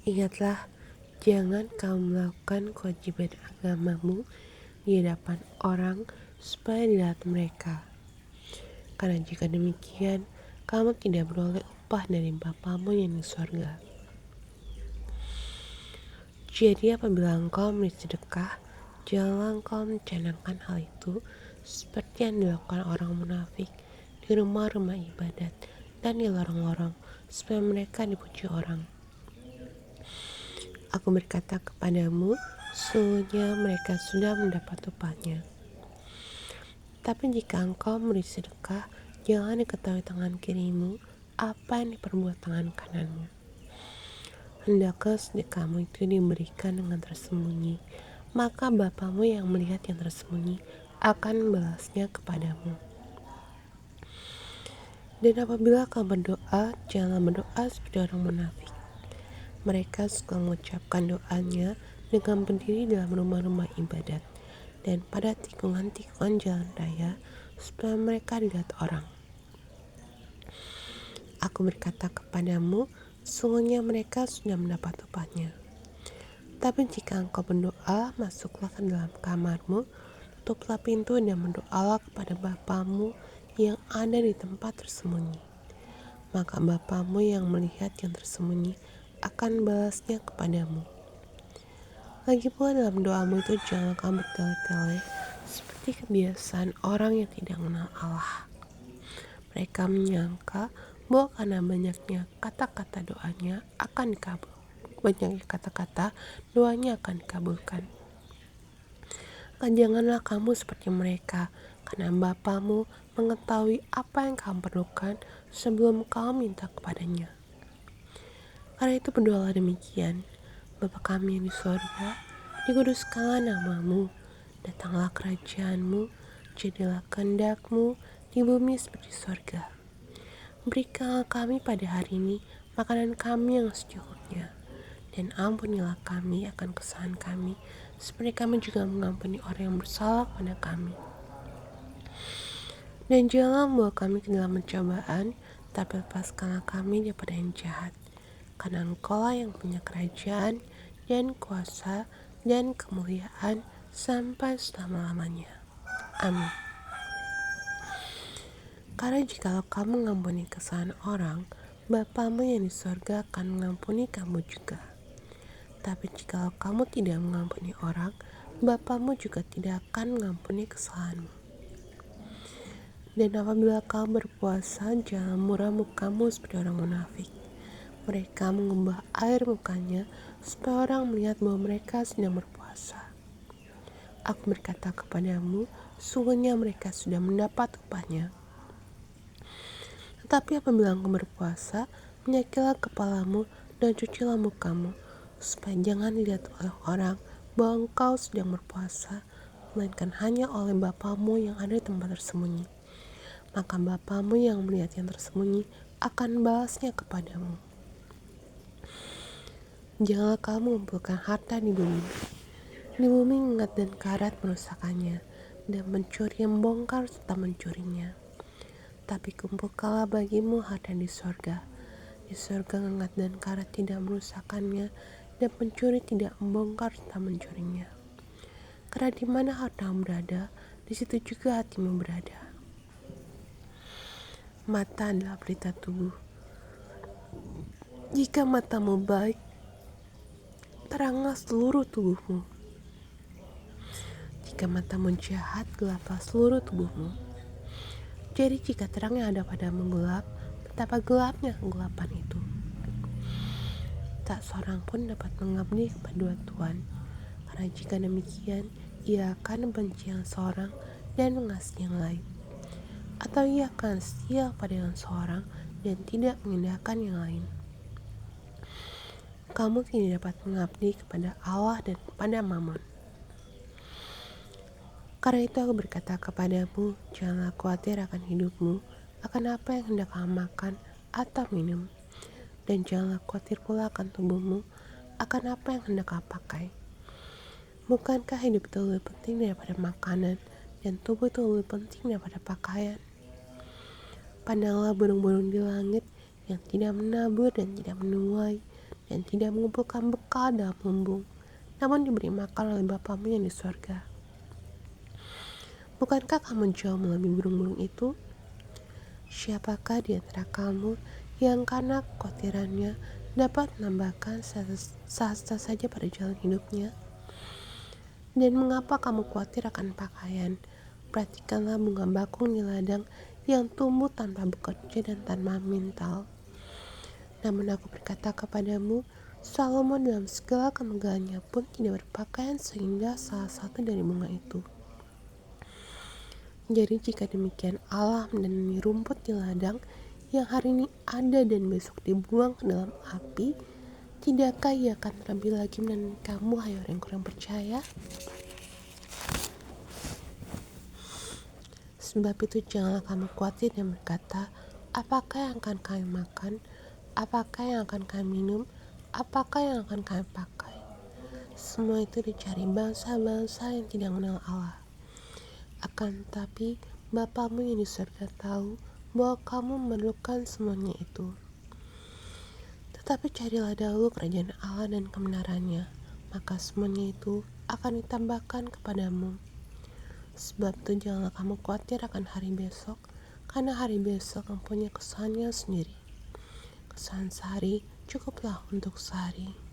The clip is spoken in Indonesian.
Ingatlah, jangan kamu melakukan kewajiban agamamu di hadapan orang supaya dilihat mereka. Karena jika demikian, kamu tidak beroleh upah dari Bapamu yang di surga. Jadi apabila engkau memberi sedekah, janganlah engkau mencanangkan hal itu seperti yang dilakukan orang munafik di rumah-rumah ibadat dan di lorong-lorong, supaya mereka dipuji orang. Aku berkata kepadamu, sesungguhnya mereka sudah mendapat upahnya. Tapi jika engkau memberi sedekah, jangan diketahui tangan kirimu apa yang diperbuat tangan kananmu. Hendaklah sedekahmu itu diberikan dengan tersembunyi, maka Bapamu yang melihat yang tersembunyi akan membalasnya kepadamu. Dan apabila kamu berdoa, janganlah berdoa seperti orang munafik. Mereka suka mengucapkan doanya dengan berdiri dalam rumah-rumah ibadat dan pada tikungan-tikungan jalan raya, supaya mereka dilihat orang. Aku berkata kepadamu, sesungguhnya mereka sudah mendapat upahnya. Tapi jika engkau berdoa, masuklah ke dalam kamarmu, tutuplah pintu dan berdoalah kepada Bapamu yang ada di tempat tersembunyi. Maka Bapamu yang melihat yang tersembunyi akan balasnya kepadamu. Lagi pula dalam doamu itu janganlah kamu bertele-tele seperti kebiasaan orang yang tidak mengenal Allah. Mereka menyangka bahwa karena banyaknya kata-kata doanya akan dikabulkan. Janganlah kamu seperti mereka, karena Bapamu mengetahui apa yang kamu perlukan sebelum kamu minta kepadanya. Karena itu berdoalah demikian: Bapa kami yang di surga, dikuduskanlah namamu, datanglah kerajaanmu, jadilah kehendak-Mu di bumi seperti surga. Berikanlah kami pada hari ini makanan kami yang secukupnya, dan ampunilah kami akan kesalahan kami, seperti kami juga mengampuni orang yang bersalah pada kami. Dan janganlah membawa kami ke dalam pencobaan, tapi lepaskanlah kami daripada yang jahat. Karena Engkau-lah yang punya kerajaan dan kuasa dan kemuliaan sampai selama-lamanya. Amin. Karena jikalau kamu mengampuni kesalahan orang, Bapamu yang di surga akan mengampuni kamu juga. Tapi jikalau kamu tidak mengampuni orang, Bapamu juga tidak akan mengampuni kesalahanmu. Dan apabila kamu berpuasa, jangan muram mukamu seperti orang munafik. Mereka mengubah air mukanya supaya orang melihat bahwa mereka sedang berpuasa. Aku berkata kepadamu, sesungguhnya mereka sudah mendapat upahnya. Tetapi apabila engkau berpuasa, menyakilah kepalamu dan cucilah mukamu, supaya jangan dilihat oleh orang bahwa engkau sedang berpuasa, melainkan hanya oleh Bapamu yang ada di tempat tersembunyi. Maka Bapamu yang melihat yang tersembunyi akan balasnya kepadamu. Janganlah kamu mengumpulkan harta di bumi. Di bumi ngengat dan karat merusakannya, dan pencuri membongkar serta mencurinya. Tapi kumpulkanlah bagimu harta di sorga. Di sorga ngengat dan karat tidak merusakannya, dan pencuri tidak membongkar serta mencurinya. Karena di mana hartamu berada, di situ juga hatimu berada. Mata adalah pelita tubuh. Jika matamu baik, teranglah seluruh tubuhmu. Jika matamu jahat, gelaplah seluruh tubuhmu. Jadi jika terang yang ada padamu gelap, betapa gelapnya kegelapan itu. Tak seorang pun dapat mengabdi kepada dua tuan, karena jika demikian, ia akan membenci yang seorang dan mengasihi yang lain. Atau ia akan setia pada yang seorang dan tidak mengindahkan yang lain. Kamu tidak dapat mengabdi kepada Allah dan kepada Mammon. Karena itu aku berkata kepadamu, janganlah khawatir akan hidupmu, akan apa yang hendak kamu makan atau minum. Dan janganlah khawatir pula akan tubuhmu, akan apa yang hendak kamu pakai. Bukankah hidup itu lebih penting daripada makanan, dan tubuh itu lebih penting daripada pakaian? Pandanglah burung-burung di langit yang tidak menabur dan tidak menuai dan tidak mengumpulkan bekal dalam lumbung, namun diberi makan oleh Bapamu yang di surga. Bukankah kamu jauh melebihi burung-burung itu? Siapakah di antara kamu yang karena kekhawatirannya dapat menambahkan sehasta saja pada jalan hidupnya? Dan mengapa kamu khawatir akan pakaian? Perhatikanlah bunga bakung di ladang yang tumbuh tanpa bekerja dan tanpa mintal. Namun aku berkata kepadamu, Salomo dalam segala kemegahannya pun tidak berpakaian seindah salah satu dari bunga itu. Jadi jika demikian Allah mendanani rumput di ladang yang hari ini ada dan besok dibuang ke dalam api, tidakkah Ia akan terlebih lagi mendanani kamu, hai orang yang kurang percaya? Sebab itu janganlah kamu khawatir dan berkata, apakah yang akan kami makan? Apakah yang akan kami minum? Apakah yang akan kami pakai? Semua itu dicari bangsa-bangsa yang tidak mengenal Allah. Akan tetapi Bapamu yang di surga tahu bahwa kamu memerlukan semuanya itu. Tetapi carilah dahulu kerajaan Allah dan kebenarannya, maka semuanya itu akan ditambahkan kepadamu. Sebab itu janganlah kamu khawatir akan hari besok, karena hari besok mempunyai kesusahannya sendiri. Kesusahan sehari cukuplah untuk sehari.